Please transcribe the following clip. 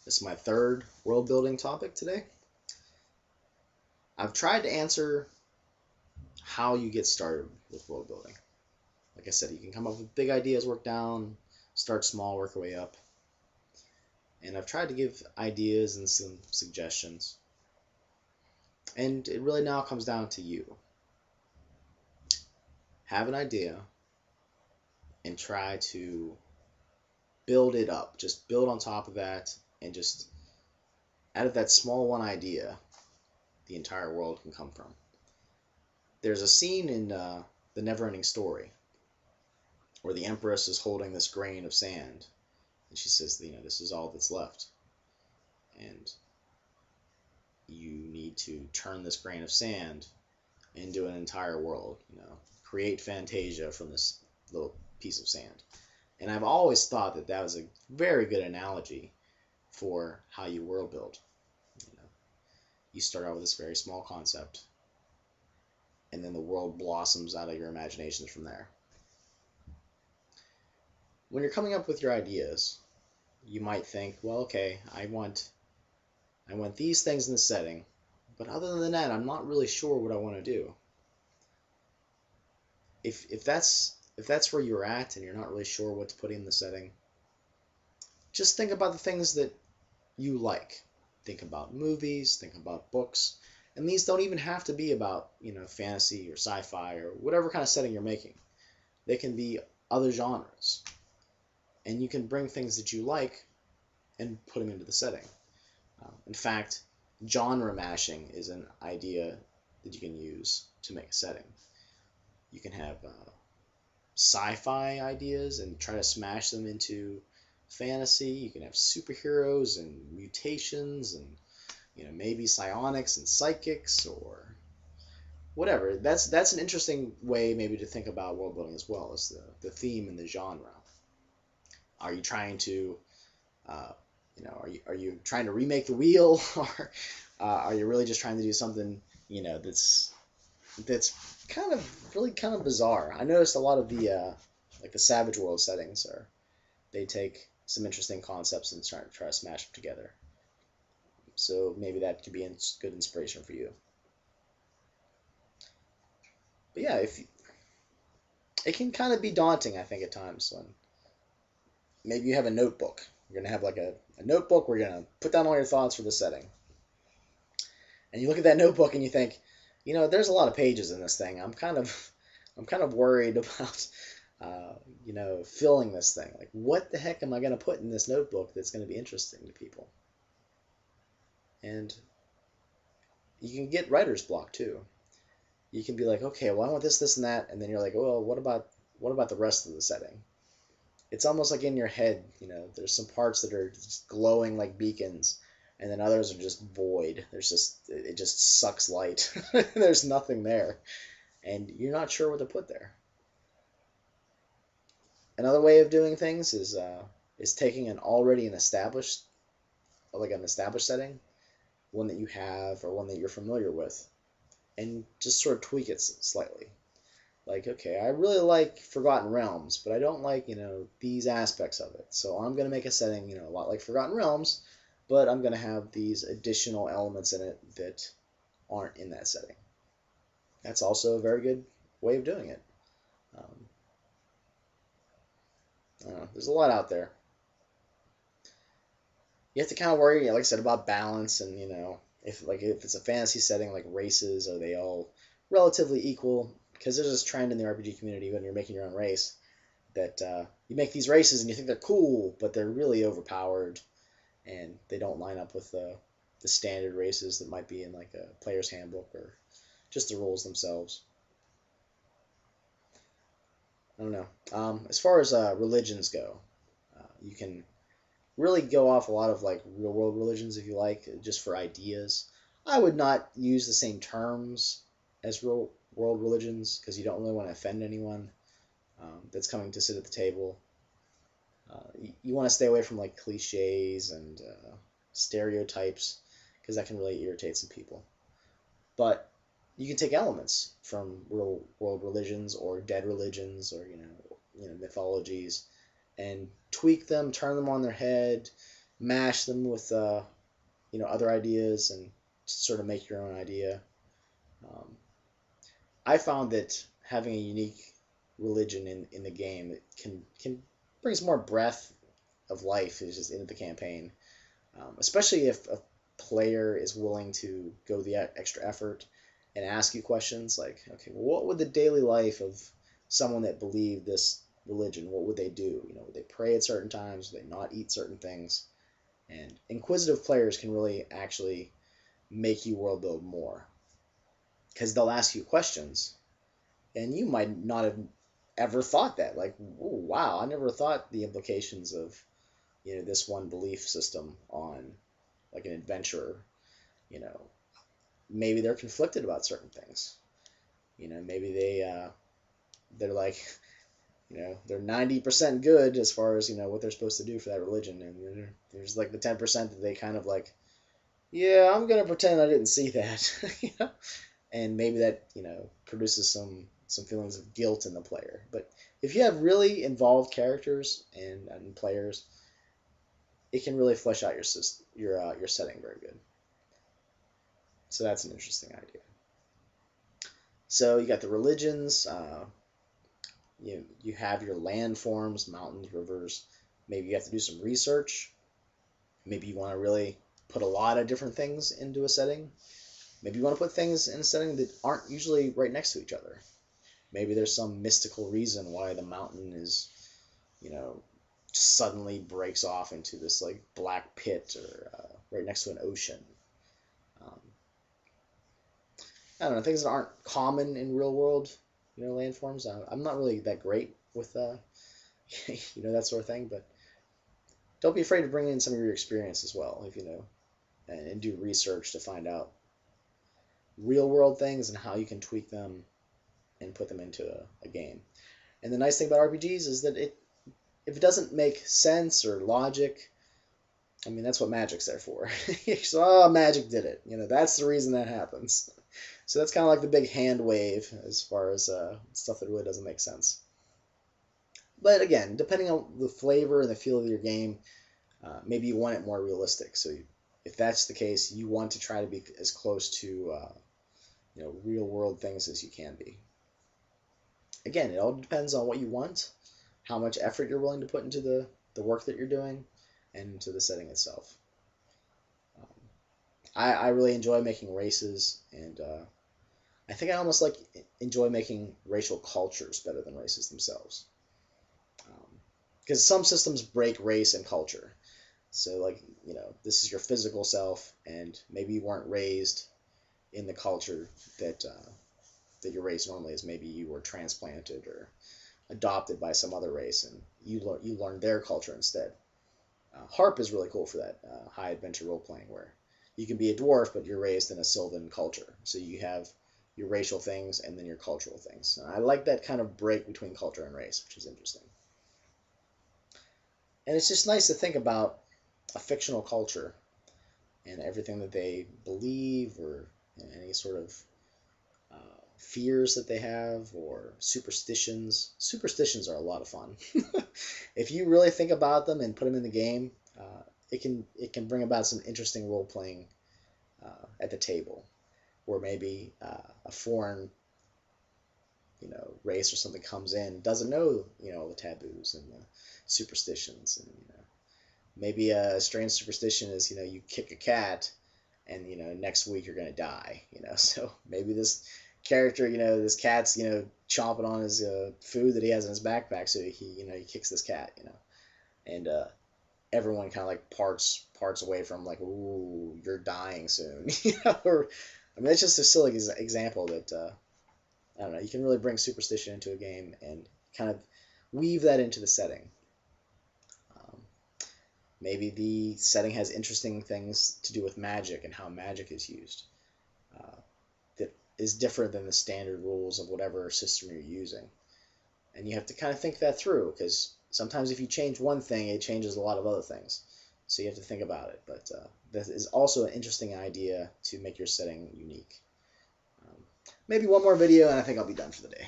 This is my third world building topic today. I've tried to answer how you get started with world building. Like I said, you can come up with big ideas, work down, start small, work your way up. And I've tried to give ideas and some suggestions. And it really now comes down to you. Have an idea and try to build it up. Just build on top of that, and just out of that small one idea, the entire world can come from. There's a scene in The Neverending Story where the Empress is holding this grain of sand, and she says, this is all that's left. And you need to turn this grain of sand into an entire world, create Fantasia from this little piece of sand. And I've always thought that that was a very good analogy for how you world build. You start out with this very small concept, and then the world blossoms out of your imaginations from there. When you're coming up with your ideas, you might think, well, okay, I want these things in the setting, but other than that, I'm not really sure what I want to do. If that's where you're at and you're not really sure what to put in the setting, just think about the things that you like. Think about movies, think about books, and these don't even have to be about, fantasy or sci-fi or whatever kind of setting you're making. They can be other genres. And you can bring things that you like and put them into the setting. In fact, genre mashing is an idea that you can use to make a setting. You can have sci-fi ideas and try to smash them into fantasy. You can have superheroes and mutations and maybe psionics and psychics or whatever. That's an interesting way maybe to think about world building as well, as the theme and the genre. Are you trying to are you trying to remake the wheel, or are you really just trying to do something that's kind of bizarre? I noticed a lot of the like the Savage World settings they take some interesting concepts and try to smash them together. So maybe that could be a good inspiration for you. But yeah, it can kind of be daunting, I think, at times when maybe you have a notebook. You're gonna have like a notebook where you're gonna put down all your thoughts for the setting. And you look at that notebook and you think, there's a lot of pages in this thing. I'm kind of worried about filling this thing. Like, what the heck am I gonna put in this notebook that's gonna be interesting to people? And you can get writer's block too. You can be like, okay, well, I want this, and that, and then you're like, well, what about the rest of the setting? It's almost like in your head, there's some parts that are just glowing like beacons, and then others are just void. It just sucks light. There's nothing there, and you're not sure what to put there. Another way of doing things is taking an established setting, one that you have or one that you're familiar with, and just sort of tweak it slightly. Like, okay, I really like Forgotten Realms, but I don't like, these aspects of it. So I'm going to make a setting, a lot like Forgotten Realms, but I'm going to have these additional elements in it that aren't in that setting. That's also a very good way of doing it. I don't know, there's a lot out there. You have to kind of worry, like I said, about balance and, if it's a fantasy setting, like races, are they all relatively equal? Because there's this trend in the RPG community when you're making your own race that you make these races and you think they're cool, but they're really overpowered and they don't line up with the standard races that might be in like a player's handbook or just the rules themselves. I don't know. As far as religions go, you can really go off a lot of like real world religions if you like, just for ideas. I would not use the same terms as real world religions because you don't really want to offend anyone that's coming to sit at the table. You want to stay away from like cliches and stereotypes because that can really irritate some people. But you can take elements from real world religions or dead religions or mythologies and tweak them, turn them on their head, mash them with other ideas and sort of make your own idea. Um, I found that having a unique religion in the game, it can brings more breadth of life is just into the campaign, especially if a player is willing to go the extra effort and ask you questions like, okay, well, what would the daily life of someone that believed this religion, what would they do? Would they pray at certain times? Would they not eat certain things? And inquisitive players can really actually make you world build more because they'll ask you questions and you might not have ever thought that. Like, oh, wow, I never thought the implications of this one belief system on like an adventurer. You know, maybe they're conflicted about certain things. Maybe they're like, they're 90% good as far as what they're supposed to do for that religion, and there's like the 10% that they kind of like, yeah, I'm gonna pretend I didn't see that. And maybe that produces some feelings of guilt in the player. But if you have really involved characters and players, it can really flesh out your setting very good. So that's an interesting idea. So you got the religions. You have your landforms, mountains, rivers. Maybe you have to do some research. Maybe you want to really put a lot of different things into a setting. Maybe you want to put things in a setting that aren't usually right next to each other. Maybe there's some mystical reason why the mountain is, suddenly breaks off into this like black pit or right next to an ocean. Um, I don't know, things that aren't common in real world, landforms. I'm not really that great with, that sort of thing, but don't be afraid to bring in some of your experience as well, if and do research to find out real world things and how you can tweak them and put them into a game. And the nice thing about RPGs is that if it doesn't make sense or logic, I mean, that's what magic's there for. So, oh, magic did it. That's the reason that happens. So that's kind of like the big hand wave as far as stuff that really doesn't make sense. But again, depending on the flavor and the feel of your game, maybe you want it more realistic. So if that's the case, you want to try to be as close to real world things as you can be. Again, it all depends on what you want, how much effort you're willing to put into the work that you're doing, and into the setting itself. I really enjoy making races, and I think I almost enjoy making racial cultures better than races themselves. Because some systems break race and culture. So this is your physical self, and maybe you weren't raised in the culture that your race normally is. Maybe you were transplanted or adopted by some other race, and you learn their culture instead. Harp is really cool for that high adventure role playing, where you can be a dwarf, but you're raised in a Sylvan culture. So you have your racial things and then your cultural things. And I like that kind of break between culture and race, which is interesting. And it's just nice to think about a fictional culture and everything that they believe, or any sort of fears that they have, or superstitions. Superstitions are a lot of fun. If you really think about them and put them in the game, it can bring about some interesting role playing at the table, where maybe a foreign race or something comes in, doesn't know the taboos and the superstitions, and maybe a strange superstition is you kick a cat and next week you're gonna die. So maybe this character, this cat's chomping on his food that he has in his backpack, so he kicks this cat, and everyone kind of like parts away from like, ooh, you're dying soon. Or I mean, it's just a silly example that I don't know, you can really bring superstition into a game and kind of weave that into the setting. Maybe the setting has interesting things to do with magic and how magic is used that is different than the standard rules of whatever system you're using. And you have to kind of think that through, because sometimes if you change one thing, it changes a lot of other things. So you have to think about it. But that is also an interesting idea to make your setting unique. Maybe one more video, and I think I'll be done for the day.